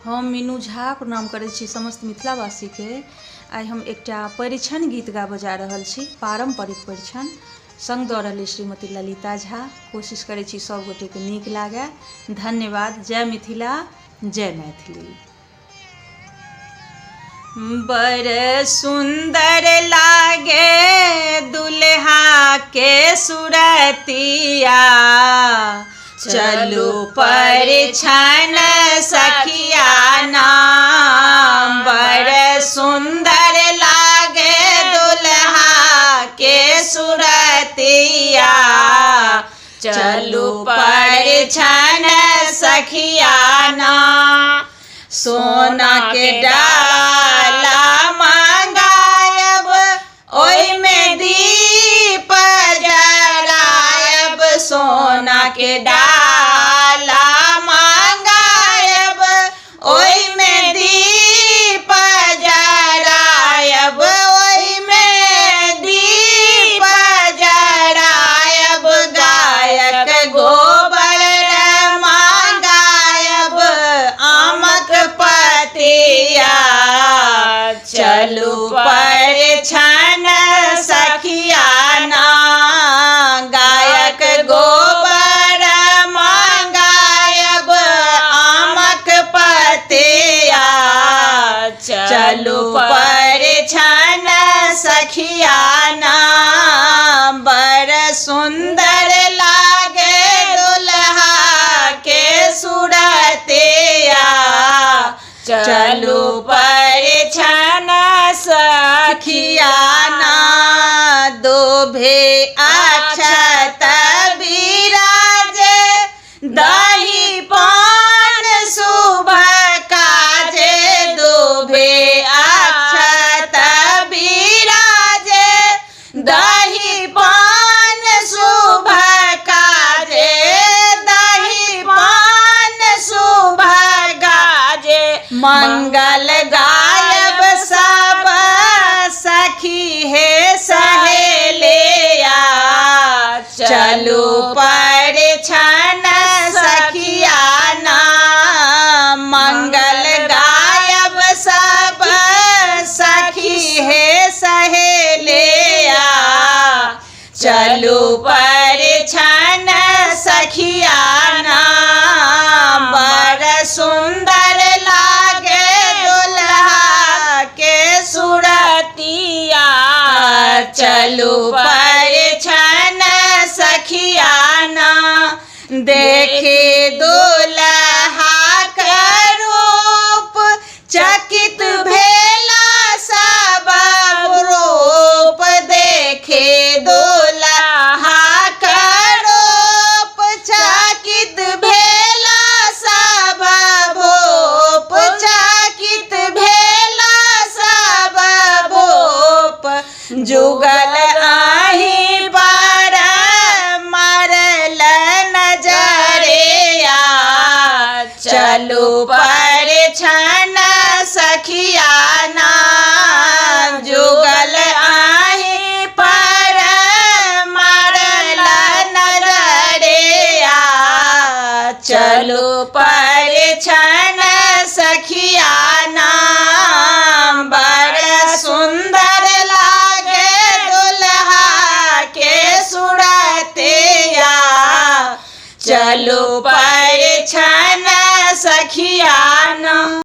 हम मीनू झा प्रणाम करै छी समस्त मिथिलावासी के। आइ हम एकटा परिछन गीत गाबऽ जा रहल छी, पारंपरिक परिछन। संग दऽ रहल श्रीमती ललिता झा। कोशिश करै छी सब गोटे के नीक लागे। धन्यवाद। जय मिथिला, जय मैथिली। बड़ सुंदर लागे दुल्हा के सुरतिया, चलू परिछन सखिया नाम। बड़ सुंदर लागे दुल्हा के सुरतिया, चलू परिछन सखिया नाम। सोना के डाला मंगायब, ओई में दीप जरायब। सोना के डाला मंगायब, ओई में दीप जरायब। ओई में दीप जरायब। गायक गोबर मंगायब, आमक पतिया, चलू परिछन सखिया नाम। गायक गोबर मंगायब, आमक पतिया, चलू परिछन सखिया नाम। बड़ सुंदर लागे दुल्हा के सुरतिया, चलू परिछन सखिया नाम। दोभे अक्षत बिराजे, दही पान शुभ काजे। दोभे अक्षत बिराजे, दही पान शुभ काजे। दही पान शुभ काजे। मंगल गायब सब सखी है सहेलिया, चलू परिछन सखिया नाम। मंगल गायब सब सखी है सहेलिया, चलू परिछन सखिया नाम। बड़ सुंदर लागे दुल्हा के सुरतिया, चलू परिछन सखिया नाम। देखे दुल्हा का रूप, चकित भेला सब रूप। देखे दुल्हा का रूप, चकित भेला सब भूप। चकित भेला सब भूप। जुगल आही पर मरल नजरिया, चलू परिछन सखिया नाम। जुगल आही पर मरल नजरिया, चलू परिछन सखिया नाम। बड़ सुंदर लागे दुल्हा के सुरतिया, चलू